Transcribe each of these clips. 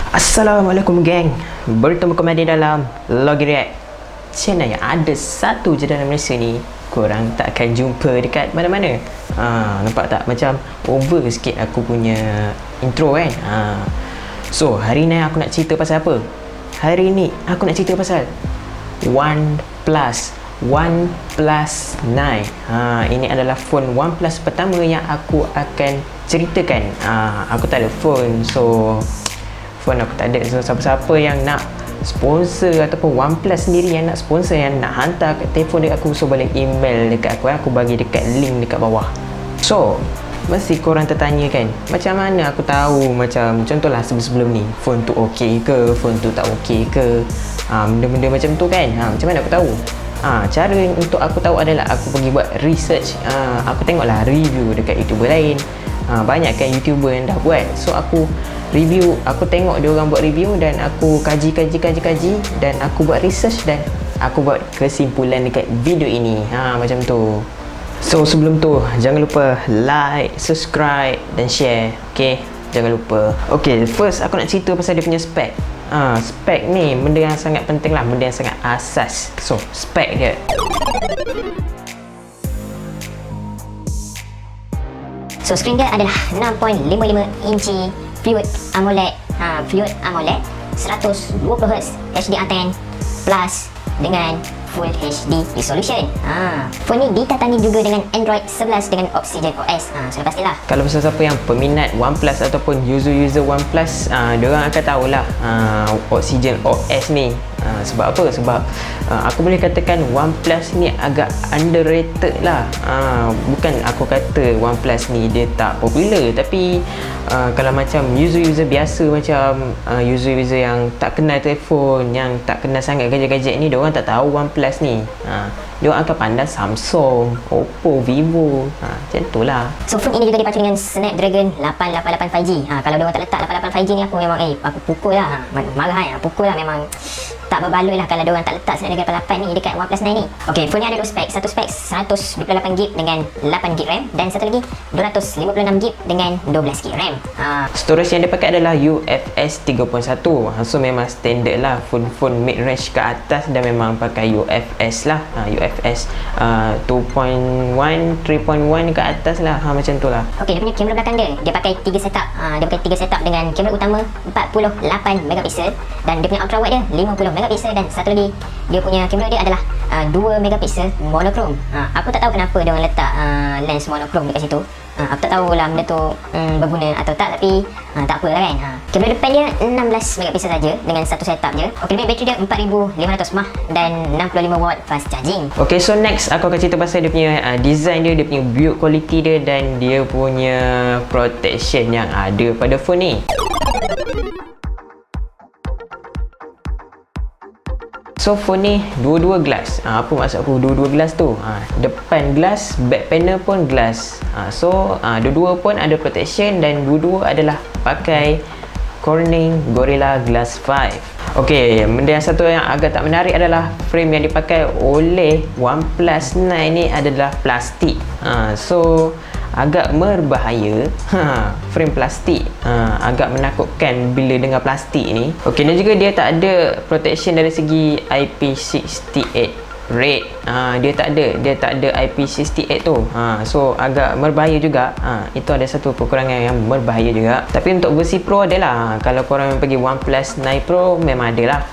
Assalamualaikum geng. Bertemu kembali dalam Logi React, channel yang ada satu je dalam Malaysia ni. Korang tak akan jumpa dekat mana-mana. Nampak tak macam over sikit aku punya intro kan? So hari ni aku nak cerita pasal apa? Hari ni aku nak cerita pasal OnePlus 9. Ini adalah phone OnePlus pertama yang aku akan ceritakan. Aku tak ada phone, so phone aku tak ada. So siapa-siapa yang nak sponsor ataupun OnePlus sendiri yang nak sponsor, yang nak hantar kat telefon dekat aku, so boleh email dekat aku bagi dekat link dekat bawah. So mesti korang tertanya kan, macam mana aku tahu, macam contohlah sebelum ni phone tu okey ke, phone tu tak okey ke, benda-benda macam tu kan. Macam mana aku tahu? Cara untuk aku tahu adalah aku pergi buat research. Aku tengoklah review dekat YouTuber lain. Banyak kan YouTuber yang dah buat, so aku review, aku tengok dia orang buat review dan aku kaji dan aku buat research dan aku buat kesimpulan dekat video ini. Macam tu. So sebelum tu jangan lupa like, subscribe dan share. Okay, jangan lupa. Okay, first aku nak cerita pasal dia punya spek. Spek ni benda yang sangat penting lah, benda yang sangat asas. So spek dia, so screen dia adalah 6.55 inci Fluid AMOLED. Fluid AMOLED 120Hz HDR10 plus dengan Full HD resolution. Phone ni ditatangi juga dengan Android 11 dengan Oxygen OS. Sudah pastilah. kalau siapa yang peminat OnePlus ataupun user OnePlus, diorang akan tahulah Oxygen OS ni. Sebab apa? Sebab aku boleh katakan OnePlus ni agak underrated lah. Bukan aku kata OnePlus ni dia tak popular, tapi kalau macam user biasa, macam user yang tak kenal telefon, yang tak kenal sangat gadget-gadget ni, diorang tak tahu OnePlus ni. Diorang akan pandang Samsung, Oppo, Vivo, macam tu lah. So phone ini juga dipacu dengan Snapdragon 888 5G. Kalau diorang tak letak 88 5G ni, aku memang aku pukul lah. Marah pukul lah, memang tak berbaloi lah kalau diorang tak letak Snapdragon 88 ni dekat OnePlus 9 ni. Okay, phone ni ada dua spek. Satu spek 128GB dengan 8GB RAM, dan satu lagi 256GB dengan 12GB RAM. Storage yang dia pakai adalah UFS 3.1. So memang standard lah, phone mid range ke atas dan memang pakai UFS lah. UFS 2.1, 3.1 ke atas lah. Macam tu lah. Okay, dia punya kamera belakang dia pakai 3 setup. Dia pakai 3 setup dengan kamera utama 48MP dan dia punya ultra wide dia 50MP, dan satu lagi dia punya kamera dia adalah 2MP monochrome. Aku tak tahu kenapa dia orang letak lens monochrome dekat situ. Aku tak tahulah benda tu berguna atau tak, tapi tak apalah kan. Kamera depan dia 16MP saja dengan satu setup je. Okay, bateri dia 4500 mAh dan 65W fast charging. Okay, so next aku akan cerita pasal dia punya design dia punya build quality dia, dan dia punya protection yang ada pada phone ni. So phone ni dua-dua glass. Apa maksud aku dua-dua glass tu? Depan glass, back panel pun glass. So dua-dua pun ada protection, dan dua-dua adalah pakai Corning Gorilla Glass 5. Okay, benda yang satu yang agak tak menarik adalah frame yang dipakai oleh OnePlus 9 ni adalah plastik. So agak berbahaya. Frame plastik agak menakutkan bila dengar plastik ni. Okey, dan juga dia tak ada protection dari segi IP68 rate. Dia tak ada IP68 tu. So agak berbahaya juga. Itu ada satu kekurangan yang berbahaya juga. Tapi untuk versi Pro adalah, kalau korang yang pergi OnePlus 9 Pro memang adalah.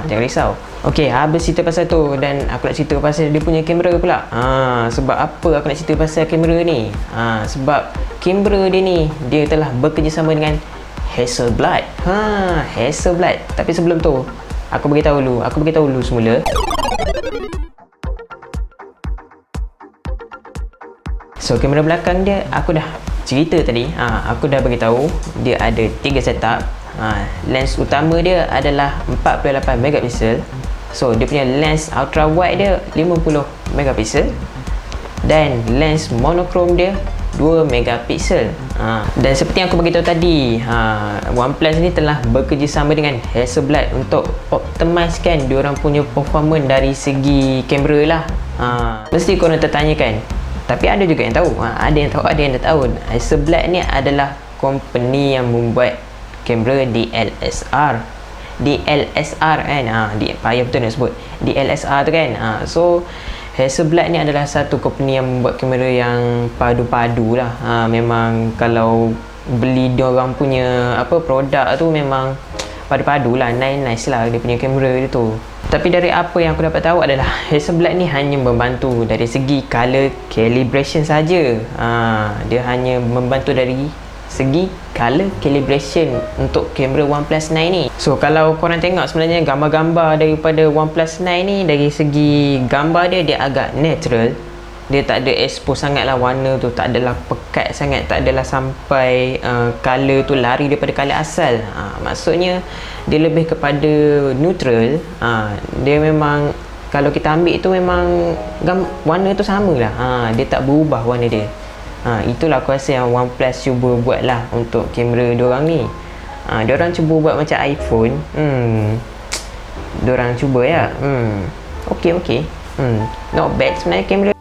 Jangan risau. Okey, habis cerita pasal tu, dan aku nak cerita pasal dia punya kamera pula. Sebab apa aku nak cerita pasal kamera ni? Sebab kamera dia ni, dia telah bekerjasama dengan Hasselblad. Hasselblad. Tapi sebelum tu, aku beritahu dulu semula. So kamera belakang dia aku dah cerita tadi. Aku dah beritahu dia ada 3 setup. Lens utama dia adalah 48MP. So dia punya lens ultra wide dia 50MP, dan lens monochrome dia 2MP. Dan seperti yang aku beritahu tadi, OnePlus ni telah bekerjasama dengan Hasselblad untuk optimizekan diorang punya performance dari segi kamera lah. Mesti korang tertanya kan, tapi ada juga yang tahu. Ada yang tak tahu. Hasselblad ni adalah company yang membuat kamera DLSR. DLSR kan, payah betul nak sebut DLSR tu kan. So Hasselblad ni adalah satu company yang membuat kamera yang padu-padu lah. Memang kalau beli diorang punya produk tu memang padu-padu lah, nice lah dia punya kamera dia tu. Tapi dari apa yang aku dapat tahu adalah Hasselblad ni hanya membantu dari segi color calibration saja. Dia hanya membantu dari segi color calibration untuk kamera OnePlus 9 ni. So kalau korang tengok sebenarnya gambar-gambar daripada OnePlus 9 ni, dari segi gambar dia agak natural. Dia tak ada expose sangat lah warna tu, tak adalah pekat sangat, tak adalah sampai color tu lari daripada color asal. Maksudnya dia lebih kepada neutral. Dia memang kalau kita ambil tu memang warna tu sama lah. Dia tak berubah warna dia. Itulah aku rasa yang OnePlus cuba buat lah untuk kamera diorang ni. Diorang cuba buat macam iPhone. Diorang cuba ya. Okay. Not bad sebenarnya, kamera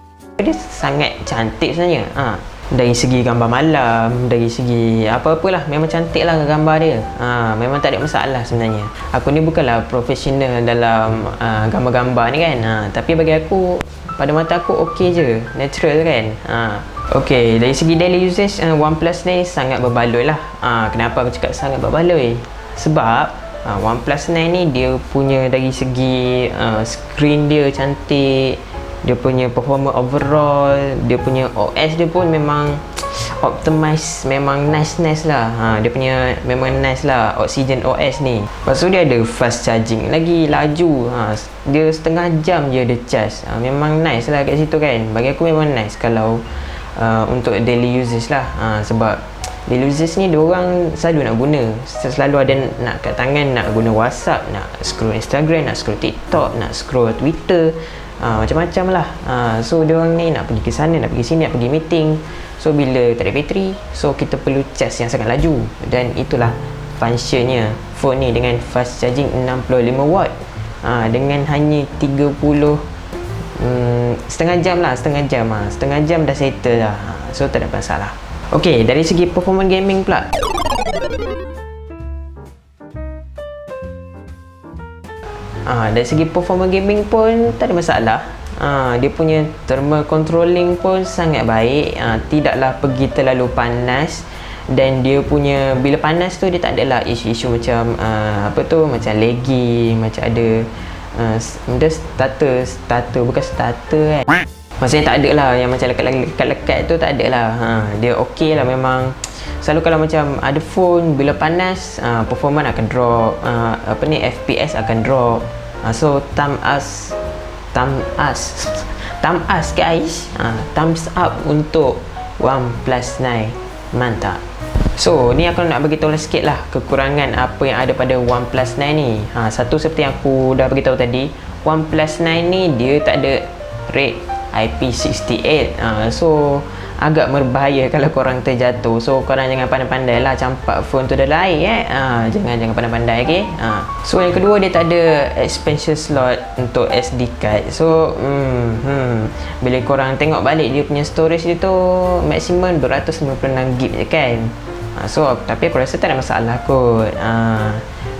dia sangat cantik sebenarnya. Dari segi gambar malam, dari segi apa-apalah, memang cantik lah gambar dia. Memang tak ada masalah sebenarnya. Aku ni bukanlah profesional dalam gambar-gambar ni kan. Tapi bagi aku, pada mata aku okey je, natural kan. Okey, dari segi daily usage, OnePlus ni sangat berbaloi lah. Kenapa aku cakap sangat berbaloi? Sebab OnePlus 9 ni dia punya dari segi screen dia cantik, dia punya performa overall, dia punya OS dia pun memang optimize, memang nice lah. Dia punya memang nice lah Oxygen OS ni. Lepas tu dia ada fast charging lagi, laju. Dia setengah jam je dia charge. Memang nice lah kat situ kan. Bagi aku memang nice kalau untuk daily usage lah. Sebab daily usage ni diorang selalu nak guna, selalu ada nak kat tangan, nak guna WhatsApp, nak scroll Instagram, nak scroll TikTok, nak scroll Twitter, macam-macam lah. So diorang ni nak pergi ke sana, nak pergi sini, nak pergi meeting. So bila tak ada bateri, so kita perlu charge yang sangat laju. Dan itulah functionnya phone ni dengan fast charging 65 watt. Dengan hanya 30 setengah jam dah settle lah. So tak ada masalah. Okay, dari segi performance gaming pula, dari segi performance gaming pun tak ada masalah. Dia punya thermal controlling pun sangat baik. Tidaklah pergi terlalu panas. Dan dia punya bila panas tu dia tak adalah isu-isu macam macam laggy, macam ada dia starter bukan starter kan. Maksudnya tak ada lah yang macam lekat-lekat tu, tak ada lah. Dia okey lah memang. Selalu kalau macam ada phone bila panas, performance akan drop, FPS akan drop. So thumbs guys, thumbs up untuk OnePlus 9, mantap. So ni aku nak bagi tahu sikit lah kekurangan apa yang ada pada OnePlus 9 ni. Satu seperti yang aku dah bagi tahu tadi, OnePlus 9 ni dia tak ada rate IP68. So agak berbahaya kalau korang terjatuh. So korang jangan pandai-pandai lah campak phone tu dalam air jangan pandai-pandai, okay? So yang kedua, dia tak ada expansion slot untuk SD card. So bila korang tengok balik dia punya storage dia tu maksimum 256GB je kan. So tapi aku rasa tak ada masalah kot.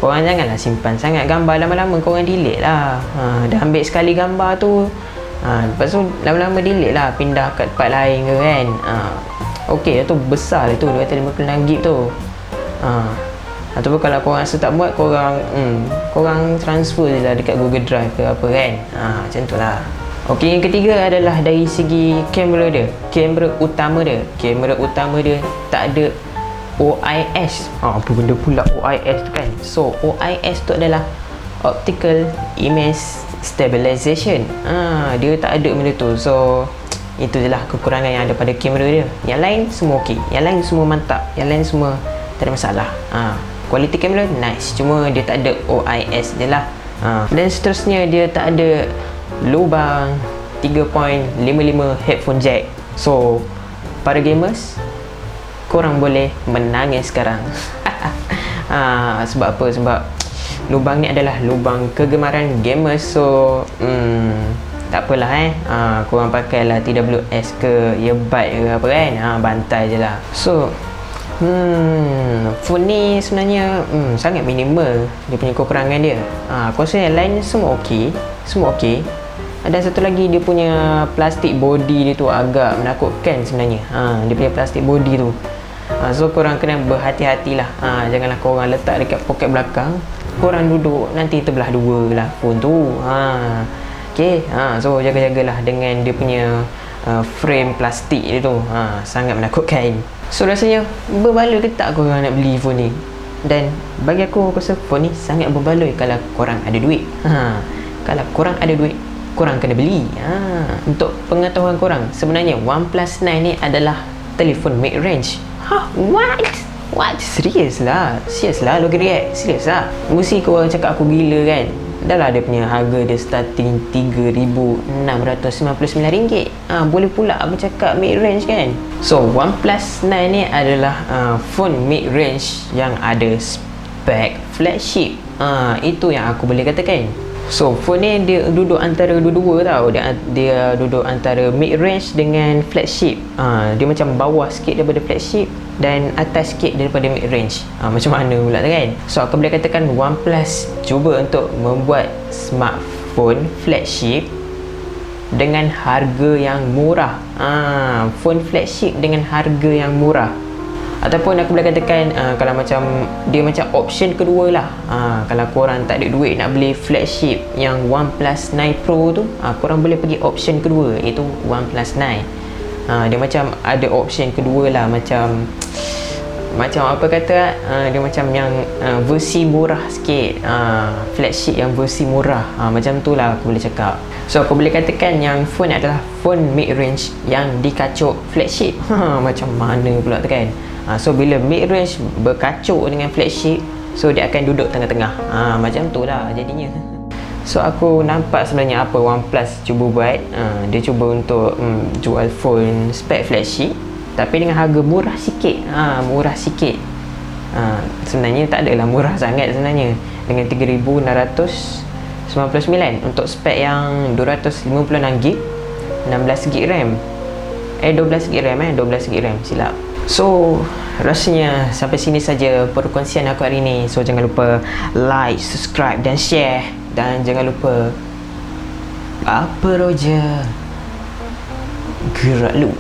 Korang janganlah simpan sangat gambar, lama-lama korang delete lah. Dah ambil sekali gambar tu, lepas tu lama-lama delete lah, pindah kat tempat lain ke kan. Okey tu besar lah tu 256GB tu. Ataupun kalau korang rasa tak buat, korang transfer je lah dekat Google Drive ke apa kan. Macam tu lah. Okey, yang ketiga adalah dari segi kamera dia. Kamera utama dia tak ada OIS. Apa benda pula OIS tu kan. So OIS tu adalah Optical Image Stabilization. Dia tak ada benda tu. So itu je lah kekurangan yang ada pada kamera dia. Yang lain semua okey, yang lain semua mantap, yang lain semua tak ada masalah. Kualiti kamera nice, cuma dia tak ada OIS je lah. Dan seterusnya dia tak ada lubang 3.55 headphone jack. So para gamers, korang boleh menangis sekarang. Sebab apa? Sebab lubang ni adalah lubang kegemaran gamers. So tak apalah korang pakailah TWS ke earbud ke apa kan, bantai je lah. So Phone ni sebenarnya sangat minimal dia punya kekurangan dia. Aku rasa yang lain semua okey. Ada satu lagi, dia punya plastik body dia tu agak menakutkan sebenarnya. Dia punya plastik body tu. So korang kena berhati-hatilah. Janganlah korang letak dekat poket belakang, korang duduk nanti terbelah dua lah phone tu. Okay. So jaga-jagalah dengan dia punya frame plastik dia tu. Sangat menakutkan. So rasanya berbaloi ke tak korang nak beli phone ni? Dan bagi aku rasa phone ni sangat berbaloi kalau korang ada duit. Kalau korang ada duit, korang kena beli. Untuk pengetahuan korang, sebenarnya OnePlus 9 ni adalah telefon mid-range. What? Serius lah lo react. Serius lah. Mesti korang cakap aku gila kan? Dah lah dia punya harga dia starting RM3,699. Boleh pula aku cakap mid-range kan? So OnePlus 9 ni adalah phone mid-range yang ada spek flagship. Itu yang aku boleh katakan. So phone ni dia duduk antara dua-dua tau. Dia duduk antara mid-range dengan flagship. Dia macam bawah sikit daripada flagship dan atas sikit daripada mid-range. Macam mana pula tu kan? So aku boleh katakan OnePlus cuba untuk membuat smartphone flagship dengan harga yang murah. Phone flagship dengan harga yang murah. Ataupun aku boleh katakan kalau macam dia macam option kedua lah. Kalau korang tak ada duit nak beli flagship yang OnePlus 9 Pro tu, korang boleh pergi option kedua, iaitu OnePlus 9. Dia macam ada option kedua lah, macam apa kata, dia macam yang versi murah sikit, flagship yang versi murah, macam tu lah aku boleh cakap. So aku boleh katakan yang phone adalah phone mid-range yang dikacuk flagship. Macam mana pula tu kan? So bila mid-range berkacuk dengan flagship, so dia akan duduk tengah-tengah. Macam tu lah jadinya. So aku nampak sebenarnya apa OnePlus cuba buat. Dia cuba untuk jual phone spek flagship tapi dengan harga murah sikit. Sebenarnya tak adalah murah sangat sebenarnya. Dengan 3,699 untuk spek yang 256GB, 16GB RAM. 12GB RAM 12GB RAM silap. So rasanya sampai sini saja perkongsian aku hari ni. So jangan lupa like, subscribe dan share. Dan jangan lupa apa roja, gerak lu.